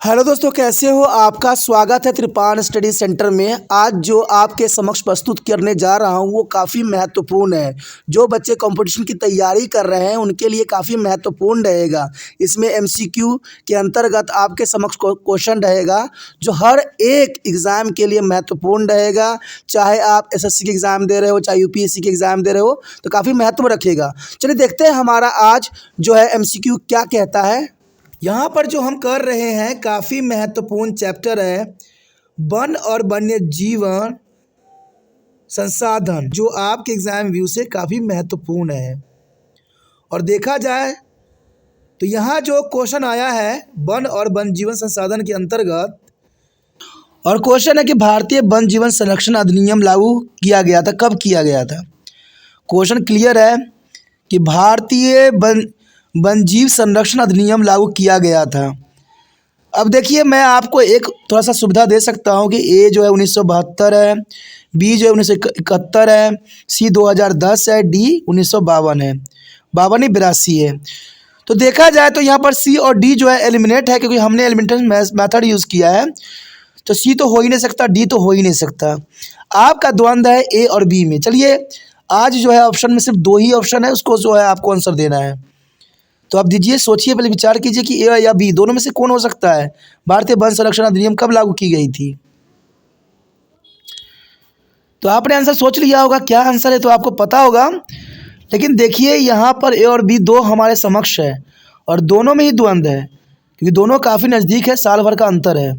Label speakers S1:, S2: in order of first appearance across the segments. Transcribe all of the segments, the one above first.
S1: Hello दोस्तों, कैसे हो? आपका स्वागत है त्रिपान स्टडी सेंटर में। आज जो आपके समक्ष प्रस्तुत करने जा रहा हूं वो काफ़ी महत्वपूर्ण है। जो बच्चे कंपटीशन की तैयारी कर रहे हैं उनके लिए काफ़ी महत्वपूर्ण रहेगा। इसमें एमसीक्यू के अंतर्गत आपके समक्ष क्वेश्चन रहेगा जो हर एक एग्ज़ाम के लिए महत्वपूर्ण रहेगा। चाहे आप एसएससी के एग्ज़ाम दे रहे हो, चाहे यूपीएससी के एग्ज़ाम दे रहे हो, तो काफ़ी महत्व रखेगा। चलिए देखते हैं हमारा आज जो है एमसीक्यू क्या कहता है। यहाँ पर जो हम कर रहे हैं काफ़ी महत्वपूर्ण चैप्टर है, वन और वन्य जीवन संसाधन, जो आपके एग्ज़ाम व्यू से काफ़ी महत्वपूर्ण है। और देखा जाए तो यहाँ जो क्वेश्चन आया है वन और वन्य जीवन संसाधन के अंतर्गत, और क्वेश्चन है कि भारतीय वन जीवन संरक्षण अधिनियम लागू किया गया था, कब किया गया था। क्वेश्चन क्लियर है कि भारतीय वन जीव संरक्षण अधिनियम लागू किया गया था। अब देखिए, मैं आपको एक थोड़ा सा सुविधा दे सकता हूँ कि ए जो है 1972 है, बी जो है 1971 है, सी 2010 है, डी 1952 है, 52 है। तो देखा जाए तो यहाँ पर सी और डी जो है एलिमिनेट है, क्योंकि हमने एलिमिनेशन मेथड यूज़ किया है। तो सी तो हो ही नहीं सकता, डी तो हो ही नहीं सकता। आपका द्वंद्व है ए और बी में। चलिए, आज जो है ऑप्शन में सिर्फ दो ही ऑप्शन है, उसको जो है आपको आंसर देना है। तो आप दीजिए, सोचिए, पहले विचार कीजिए कि ए या बी दोनों में से कौन हो सकता है। भारतीय वन संरक्षण अधिनियम कब लागू की गई थी? तो आपने आंसर सोच लिया होगा, क्या आंसर है तो आपको पता होगा। लेकिन देखिए, यहाँ पर ए और बी दो हमारे समक्ष है और दोनों में ही द्वंद्व है, क्योंकि दोनों काफ़ी नज़दीक है, साल भर का अंतर है।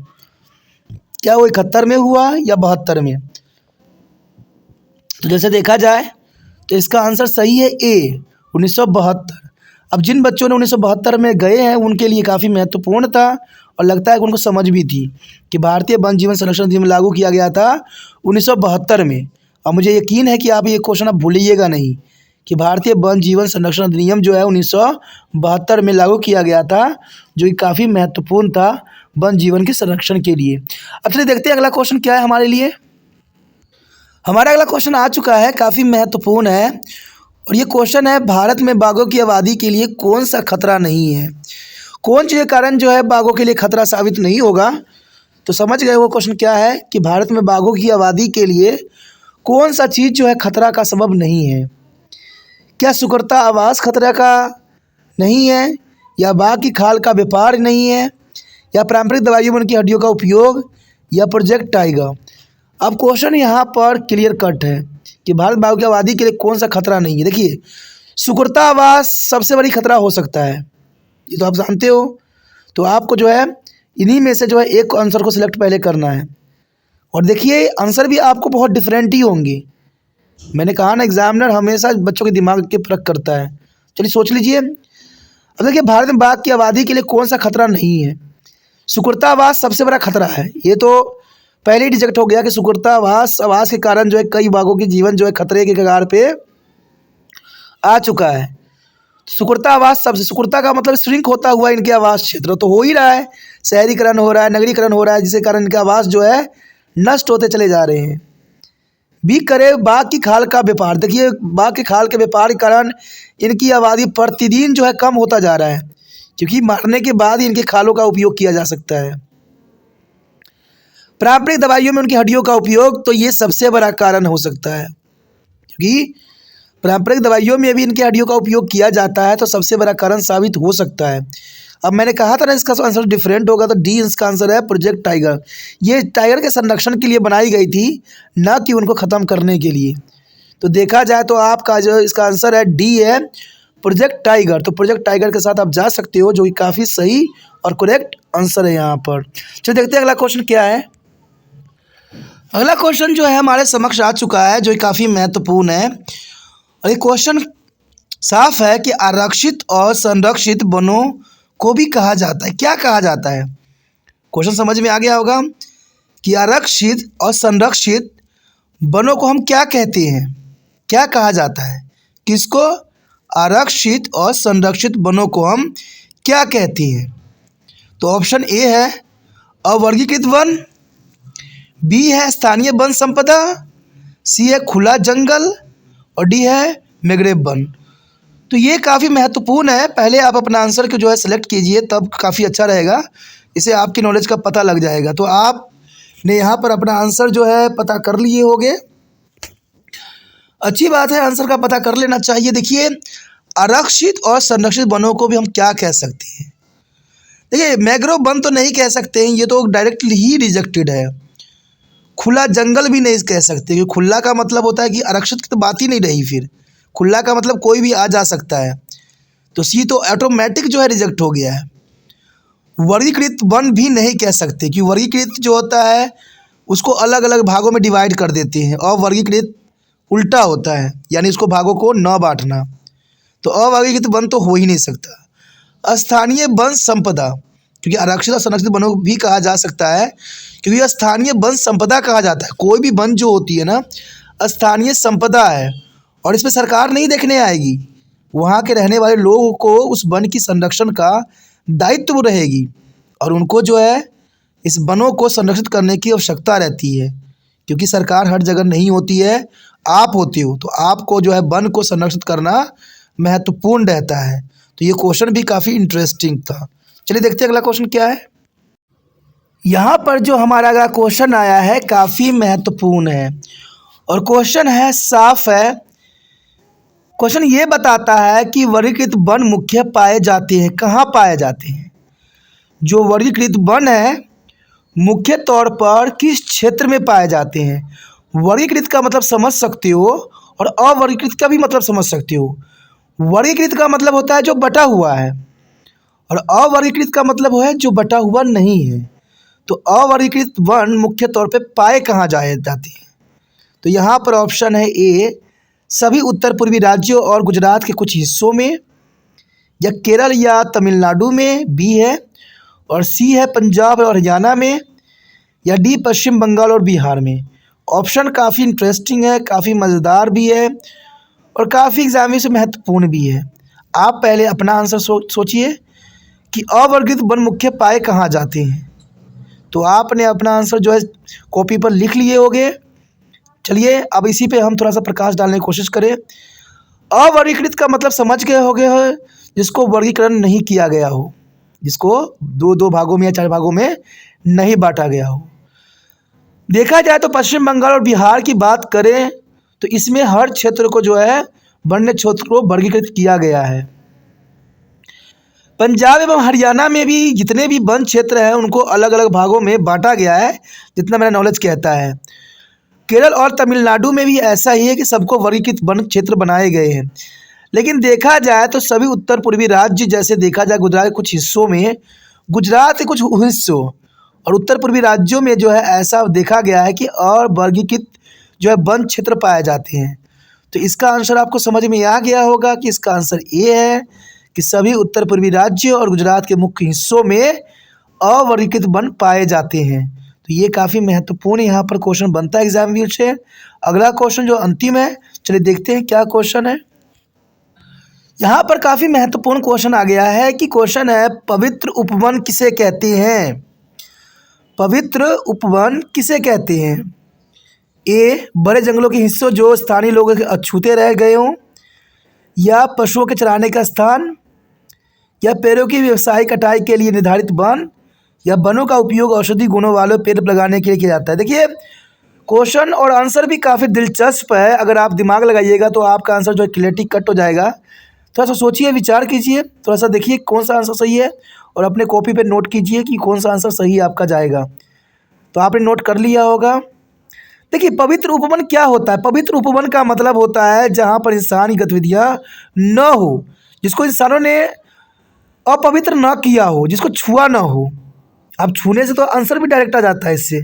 S1: क्या वो 71 में हुआ या 72 में? तो जैसे देखा जाए तो इसका आंसर सही है ए, 1972। अब जिन बच्चों ने 1972 में गए हैं उनके लिए काफ़ी महत्वपूर्ण था और लगता है कि उनको समझ भी थी कि भारतीय वन जीवन संरक्षण अधिनियम लागू किया गया था 1972 में। और मुझे यकीन है कि आप ये क्वेश्चन आप भूलिएगा नहीं कि भारतीय वन जीवन संरक्षण अधिनियम जो है 1972 में लागू किया गया था, जो कि काफ़ी महत्वपूर्ण था वन जीवन के संरक्षण के लिए। अब चलिए देखते हैं अगला क्वेश्चन क्या है हमारे लिए। हमारा अगला क्वेश्चन आ चुका है, काफ़ी महत्वपूर्ण है, और ये क्वेश्चन है भारत में बाघों की आबादी के लिए कौन सा खतरा नहीं है। कौन सी कारण जो है बाघों के लिए खतरा साबित नहीं होगा। तो समझ गए वो क्वेश्चन क्या है कि भारत में बाघों की आबादी के लिए कौन सा चीज़ जो है खतरा का सबब नहीं है। क्या सुकरता आवास खतरा का नहीं है, या बाघ की खाल का व्यापार नहीं है, या पारंपरिक दवाइयों में उनकी हड्डियों का उपयोग, या प्रोजेक्ट टाइगर। अब क्वेश्चन यहाँ पर क्लियर कट है कि भारत बाघों की आबादी के लिए कौन सा खतरा नहीं है। देखिए, सुकरता आवास सबसे बड़ी खतरा हो सकता है, ये तो आप जानते हो। तो आपको जो है इन्हीं में से जो है एक आंसर को सिलेक्ट पहले करना है। और देखिए, आंसर भी आपको बहुत डिफरेंट ही होंगे। मैंने कहा ना, एग्जामिनर हमेशा बच्चों के दिमाग के परख करता है। चलिए सोच लीजिए। अब देखिए, भारत में बाघ की आबादी के लिए कौन सा खतरा नहीं है। सुकरता आवास सबसे बड़ा खतरा है, ये तो पहले ही डिटेक्ट हो गया कि सुकरता आवास के कारण जो है कई बाघों की जीवन जो है खतरे के कगार पे आ चुका है। सुकरता आवास सबसे, सुकरता का मतलब श्रिंक होता हुआ इनके आवास क्षेत्र तो हो ही रहा है, शहरीकरण हो रहा है, नगरीकरण हो रहा है, जिसके कारण इनके आवास जो है नष्ट होते चले जा रहे हैं। भी करे बाघ की खाल का व्यापार। देखिए, बाघ की खाल के व्यापार के कारण इनकी आबादी प्रतिदिन जो है कम होता जा रहा है, क्योंकि मारने के बाद ही इनके खालों का उपयोग किया जा सकता है। पारंपरिक दवाइयों में उनकी हड्डियों का उपयोग, तो ये सबसे बड़ा कारण हो सकता है, क्योंकि पारंपरिक दवाइयों में भी इनकी हड्डियों का उपयोग किया जाता है, तो सबसे बड़ा कारण साबित हो सकता है। अब मैंने कहा था ना इसका आंसर डिफरेंट होगा, तो डी इसका आंसर है, प्रोजेक्ट टाइगर। ये टाइगर के संरक्षण के लिए बनाई गई थी, ना कि उनको ख़त्म करने के लिए। तो देखा जाए तो आपका जो इसका आंसर है डी है, प्रोजेक्ट टाइगर। तो प्रोजेक्ट टाइगर के साथ आप जा सकते हो, जो कि काफ़ी सही और करेक्ट आंसर है यहाँ पर। चलिए देखते हैं अगला क्वेश्चन क्या है। अगला क्वेश्चन जो है हमारे समक्ष आ चुका है, जो काफ़ी महत्वपूर्ण है, और ये क्वेश्चन साफ है कि आरक्षित और संरक्षित वनों को भी कहा जाता है। क्या कहा जाता है? क्वेश्चन समझ में आ गया होगा कि आरक्षित और संरक्षित वनों को हम क्या कहते हैं, क्या कहा जाता है, किसको? आरक्षित और संरक्षित वनों को हम क्या कहते हैं? तो ऑप्शन ए है अवर्गीकृत वन, बी है स्थानीय वन संपदा, सी है खुला जंगल, और डी है मैंग्रोव वन। तो ये काफ़ी महत्वपूर्ण है, पहले आप अपना आंसर को जो है सेलेक्ट कीजिए, तब काफ़ी अच्छा रहेगा इससे आपकी नॉलेज का पता लग जाएगा। तो आपने यहाँ पर अपना आंसर जो है पता कर लिए होंगे। अच्छी बात है, आंसर का पता कर लेना चाहिए। देखिए, आरक्षित और संरक्षित वनों को भी हम क्या कह सकते हैं? देखिए, मैंग्रोव वन तो नहीं कह सकते हैं, ये तो डायरेक्टली ही रिजेक्टेड है। खुला जंगल भी नहीं कह सकते, क्योंकि खुला का मतलब होता है कि आरक्षित की तो बात ही नहीं रही। फिर खुला का मतलब कोई भी आ जा सकता है, तो सी तो ऑटोमेटिक जो है रिजेक्ट हो गया है। वर्गीकृत वन भी नहीं कह सकते, कि वर्गीकृत जो होता है उसको अलग अलग भागों में डिवाइड कर देते हैं, और वर्गीकृत उल्टा होता है, यानी इसको भागों को न बांटना। तो अवर्गीकृत वन तो हो ही नहीं सकता। स्थानीय वन संपदा, क्योंकि आरक्षित और संरक्षित वनों भी कहा जा सकता है, क्योंकि स्थानीय वन संपदा कहा जाता है। कोई भी वन जो होती है ना, स्थानीय संपदा है, और इसमें सरकार नहीं देखने आएगी, वहाँ के रहने वाले लोगों को उस वन की संरक्षण का दायित्व रहेगी, और उनको जो है इस वनों को संरक्षित करने की आवश्यकता रहती है, क्योंकि सरकार हर जगह नहीं होती है, आप होते हो। तो आपको जो है वन को संरक्षित करना महत्वपूर्ण रहता है। तो ये क्वेश्चन भी काफ़ी इंटरेस्टिंग था। चलिए देखते हैं अगला क्वेश्चन क्या है। यहाँ पर जो हमारा अगला क्वेश्चन आया है काफ़ी महत्वपूर्ण है, और क्वेश्चन है साफ है। क्वेश्चन ये बताता है कि वर्गीकृत वन मुख्य पाए जाते हैं, कहाँ पाए जाते हैं? जो वर्गीकृत वन है मुख्य तौर पर किस क्षेत्र में पाए जाते हैं? वर्गीकृत का मतलब समझ सकते हो, और अवर्गीकृत का भी मतलब समझ सकते हो। वर्गीकृत का मतलब होता है जो बटा हुआ है, और अवर्गीकृत का मतलब है जो बटा हुआ नहीं है। तो अवर्गीकृत वन मुख्य तौर पे पाए कहाँ जाए जाते हैं? तो यहाँ पर ऑप्शन है ए, सभी उत्तर पूर्वी राज्यों और गुजरात के कुछ हिस्सों में, या केरल या तमिलनाडु में, बी है, और सी है पंजाब और हरियाणा में, या डी पश्चिम बंगाल और बिहार में। ऑप्शन काफ़ी इंटरेस्टिंग है, काफ़ी मज़ेदार भी है, और काफ़ी एग्जाम से महत्वपूर्ण भी है। आप पहले अपना आंसर सोचिए कि अवर्गीकृत वन मुख्य पाए कहाँ जाते हैं। तो आपने अपना आंसर जो है कॉपी पर लिख लिए होंगे। चलिए अब इसी पे हम थोड़ा सा प्रकाश डालने की कोशिश करें। अवर्गीकृत का मतलब समझ गए होंगे, जिसको वर्गीकरण नहीं किया गया हो, जिसको दो भागों में या 4 भागों में नहीं बांटा गया हो। देखा जाए तो पश्चिम बंगाल और बिहार की बात करें तो इसमें हर क्षेत्र को जो है वन्य क्षेत्र को वर्गीकृत किया गया है। पंजाब एवं हरियाणा में भी जितने भी वन क्षेत्र हैं उनको अलग अलग भागों में बांटा गया है, जितना मेरा नॉलेज कहता है। केरल और तमिलनाडु में भी ऐसा ही है कि सबको वर्गीकृत वन क्षेत्र बनाए गए हैं। लेकिन देखा जाए तो सभी उत्तर पूर्वी राज्य, जैसे देखा जाए गुजरात के कुछ हिस्सों में, गुजरात के कुछ हिस्सों और उत्तर पूर्वी राज्यों में जो है ऐसा देखा गया है कि अवर्गीकृत जो है वन क्षेत्र पाए जाते हैं। तो इसका आंसर आपको समझ में आ गया होगा कि इसका आंसर ये है कि सभी उत्तर पूर्वी राज्यों और गुजरात के मुख्य हिस्सों में अवर्गीकृत वन पाए जाते हैं। तो ये काफ़ी महत्वपूर्ण यहाँ पर क्वेश्चन बनता है एग्जाम व्यू से। अगला क्वेश्चन जो अंतिम है, चलिए देखते हैं क्या क्वेश्चन है। यहाँ पर काफ़ी महत्वपूर्ण क्वेश्चन आ गया है कि क्वेश्चन है पवित्र उपवन किसे कहते हैं? पवित्र उपवन किसे कहते हैं? ए, बड़े जंगलों के हिस्सों जो स्थानीय लोगों के अछूते रह गए हों, या पशुओं के चराने का स्थान, या पेड़ों की व्यावसायिक कटाई के लिए निर्धारित वन, या वनों का उपयोग औषधि गुणों वाले पेड़ लगाने के लिए किया जाता है। देखिए क्वेश्चन और आंसर भी काफ़ी दिलचस्प है। अगर आप दिमाग लगाइएगा तो आपका आंसर जो है क्लियरिटी कट हो जाएगा। थोड़ा सा सोचिए, विचार कीजिए, थोड़ा सा देखिए कौन सा आंसर सही है, और अपने कॉपी पे नोट कीजिए कि कौन सा आंसर सही आपका जाएगा। तो आपने नोट कर लिया होगा। देखिए पवित्र उपवन क्या होता है? पवित्र उपवन का मतलब होता है जहाँ पर इंसानी गतिविधियाँ न हो, जिसको इंसानों ने अपवित्र न किया हो, जिसको छुआ न हो। अब छूने से तो आंसर भी डायरेक्ट आ जाता है इससे।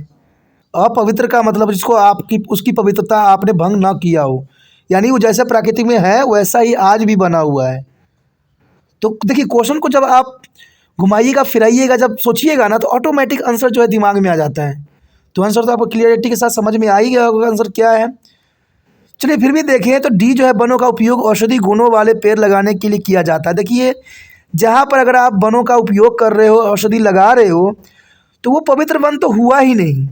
S1: अपवित्र का मतलब जिसको आपकी उसकी पवित्रता आपने भंग ना किया हो, यानी वो जैसे प्राकृतिक में है वैसा ही आज भी बना हुआ है। तो देखिए क्वेश्चन को जब आप घुमाइएगा फिराइएगा, जब सोचिएगा ना, तो ऑटोमेटिक आंसर जो है दिमाग में आ जाता है। तो आंसर तो आपको क्लियरिटी के साथ समझ में आ ही गया होगा आंसर क्या है। चलिए फिर भी देखें तो डी जो है वनों का उपयोग औषधि गुणों वाले पेड़ लगाने के लिए किया जाता है। देखिए जहाँ पर अगर आप वनों का उपयोग कर रहे हो, औषधि लगा रहे हो, तो वो पवित्र वन तो हुआ ही नहीं।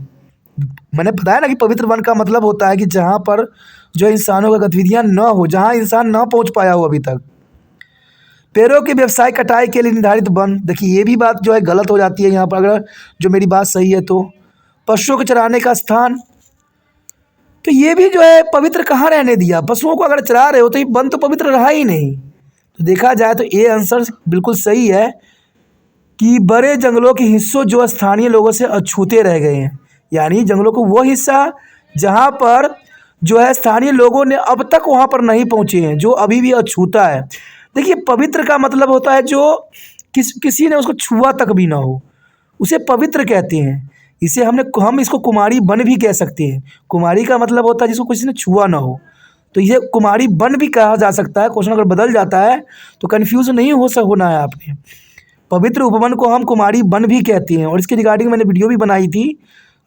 S1: मैंने बताया ना कि पवित्र वन का मतलब होता है कि जहाँ पर जो इंसानों की गतिविधियाँ न हो, जहाँ इंसान ना पहुँच पाया हो अभी तक। पेड़ों के व्यवसाय कटाई के लिए निर्धारित वन, देखिए ये भी बात जो है गलत हो जाती है यहाँ पर, अगर जो मेरी बात सही है तो। पशुओं के चराने का स्थान, तो ये भी जो है पवित्र कहाँ रहने दिया, पशुओं को अगर चरा रहे हो तो ये वन तो पवित्र रहा ही नहीं। तो देखा जाए तो ये आंसर बिल्कुल सही है कि बड़े जंगलों के हिस्सों जो स्थानीय लोगों से अछूते रह गए हैं, यानी जंगलों को वो हिस्सा जहाँ पर जो है स्थानीय लोगों ने अब तक वहाँ पर नहीं पहुँचे हैं, जो अभी भी अछूता है। देखिए पवित्र का मतलब होता है जो किसी ने उसको छुआ तक भी ना हो, उसे पवित्र कहते हैं। इसे हम इसको कुमारी वन भी कह सकते हैं। कुमारी का मतलब होता है जिसको किसी ने छुआ ना हो, तो ये कुमारी वन भी कहा जा सकता है। क्वेश्चन अगर बदल जाता है तो कन्फ्यूज नहीं होना है आपने। पवित्र उपवन को हम कुमारी वन भी कहते हैं, और इसके रिगार्डिंग मैंने वीडियो भी बनाई थी,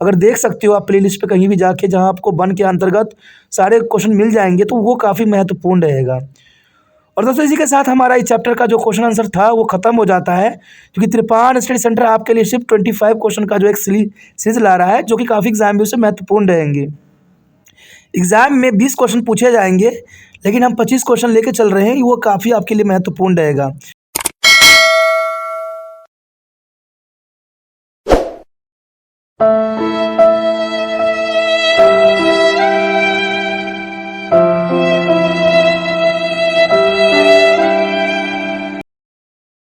S1: अगर देख सकते हो आप प्लेलिस्ट पे कहीं भी जाके, जहाँ आपको वन के अंतर्गत सारे क्वेश्चन मिल जाएंगे, तो वो काफ़ी महत्वपूर्ण रहेगा। और दोस्तों इसी के साथ हमारा इस चैप्टर का जो क्वेश्चन आंसर था वो खत्म हो जाता है, क्योंकि त्रिपान स्टडी सेंटर आपके लिए सिर्फ 25 क्वेश्चन का जो एक सीरीज ला रहा है, जो कि काफ़ी एग्जाम में उससे महत्वपूर्ण रहेंगे। एग्जाम में 20 क्वेश्चन पूछे जाएंगे, लेकिन हम 25 क्वेश्चन लेके चल रहे हैं, वो काफ़ी आपके लिए महत्वपूर्ण रहेगा।